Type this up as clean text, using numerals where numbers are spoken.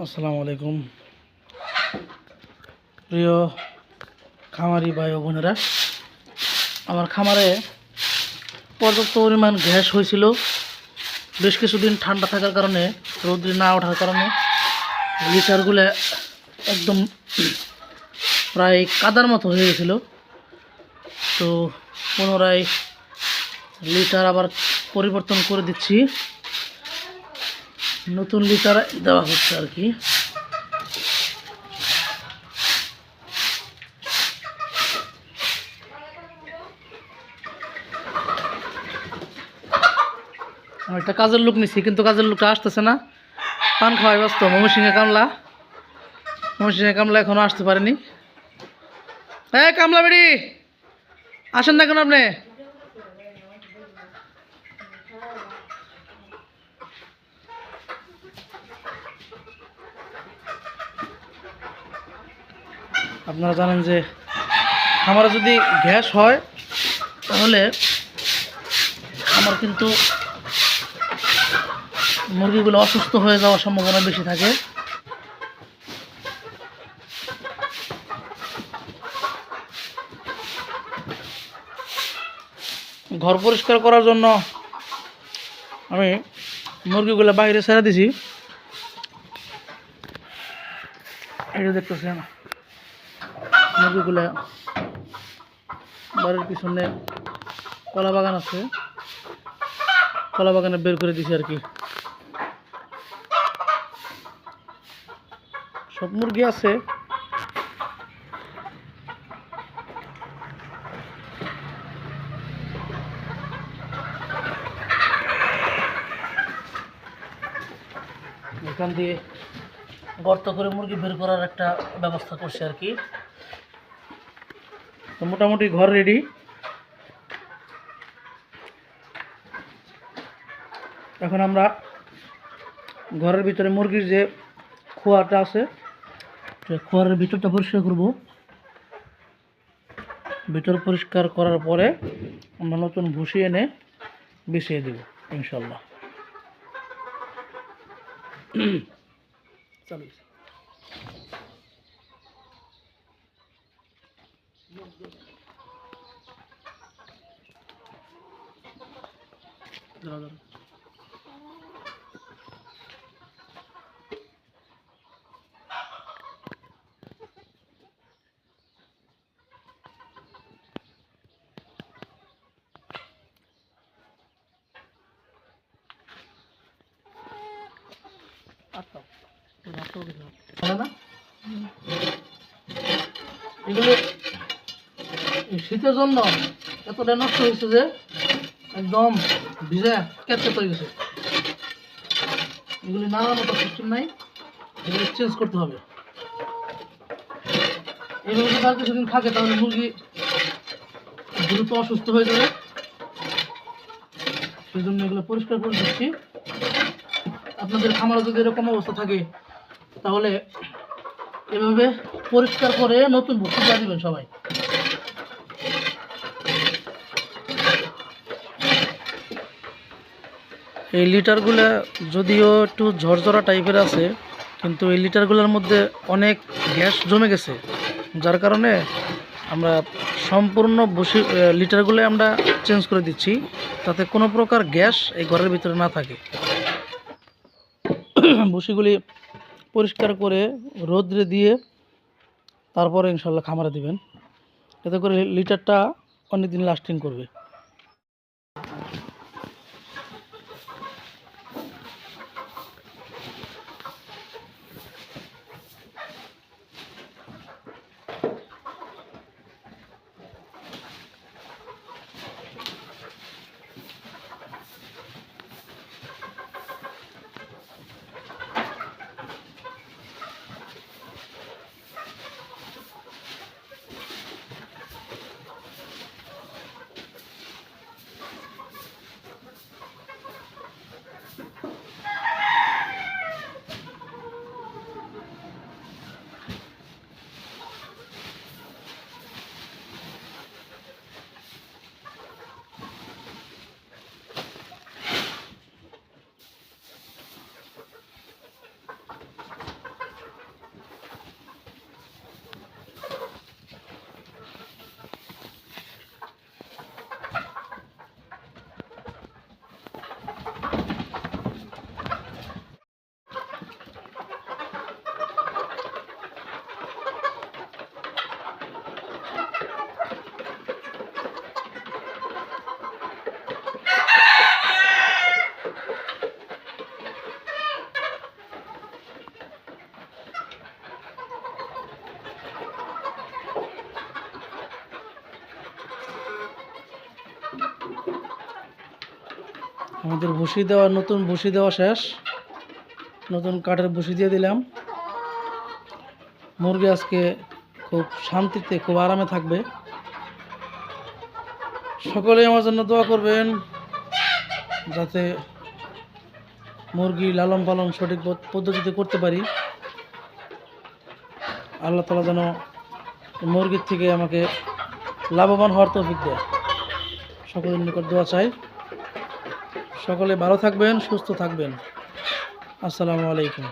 আসসালামু আলাইকুম প্রিয় খামারি ভাই ও বোনেরা। আমার খামারে পর্যাপ্ত পরিমাণ গ্যাস হয়েছিল। বেশ কিছুদিন ঠান্ডা থাকার কারণে, রোদ্রে না ওঠার কারণে লিটারগুলো একদম প্রায় কাদার মতো হয়ে গেছিলো। তো পুনরায় লিটার আবার পরিবর্তন করে দিচ্ছি, নতুন লিটার দেওয়া হচ্ছে আর কি। আমি একটা কাজের লোক নিছি, কিন্তু কাজের লোকটা আসতেছে না। পান খাওয়াই ব্যস্ত। ময়মনসিংহে কামলা এখনো আসতে পারেনি। কামলা বেড়ি আসেন না কেন আপনি? আপনারা জানেন যে খামারে যদি গ্যাস হয় তাহলে আমার কিন্তু মুরগিগুলো অসুস্থ হয়ে যাওয়ার সম্ভাবনা বেশি থাকে। ঘর পরিষ্কার করার জন্য আমি মুরগিগুলো বাইরে ছেড়ে দিছি। এটা দেখতেছেন, মুরগিগুলো বাড়ির পিছনে কলা বাগান আছে, কলা বাগানে বের করে দিছি আর কি। সব মুরগি আছে, এখান দিয়ে গর্ত করে মুরগি বের করার একটা ব্যবস্থা করছে আর কি। তো মোটামুটি ঘর রেডি। এখন আমরা ঘরের ভিতরে মুরগির যে খোয়াটা আছে, খোয়ারের ভিতরটা পরিষ্কার করব। ভিতর পরিষ্কার করার পরে আমরা নতুন ভুসি এনে বিছিয়ে দেব ইনশাল্লাহ। চালু এগুলো শীতের জন্য এতটা নষ্ট হয়েছে যে একদম ভিজে ক্যাপচার হয়ে গেছে। এগুলি নানার মতো সিস্টেম নাই, এগুলি চেঞ্জ করতে হবে। এইভাবে যদি আর কিছুদিন থাকে তাহলে মুরগি দ্রুত অসুস্থ হয়ে যাবে। সেই জন্য এগুলো পরিষ্কার করে দিচ্ছি। আপনাদের খামারে যদি এরকম অবস্থা থাকে তাহলে এভাবে পরিষ্কার করে নতুন ভুসি দিয়ে দেবেন সবাই। এই লিটারগুলো যদিও একটু ঝরঝরা টাইপের আছে, কিন্তু এই লিটারগুলোর মধ্যে অনেক গ্যাস জমে গেছে, যার কারণে আমরা সম্পূর্ণ ভুসি লিটারগুলো আমরা চেঞ্জ করে দিচ্ছি, তাতে কোনো প্রকার গ্যাস এই ঘরের ভিতরে না থাকে। ভুসিগুলি পরিষ্কার করে রোদ্রে দিয়ে তারপরে ইনশাল্লাহ খামারে দিবেন, এতে করে লিটারটা অনেক দিন লাস্টিং করবে। আমাদের নতুন ভুসি দেওয়া শেষ, নতুন কাঠের ভুসি দিয়ে দিলাম। মুরগি আজকে খুব শান্তিতে খুব আরামে থাকবে। সকলেই আমার জন্য দোয়া করবেন যাতে মুরগি লালন পালন সঠিক পদ্ধতিতে করতে পারি। আল্লাহ তাআলা যেন মুরগির থেকে আমাকে লাভবান হওয়ার তৌফিক দেয়। সকলের নিকট দোয়া চাই। সকলে ভালো থাকবেন, সুস্থ থাকবেন। আসসালামু আলাইকুম।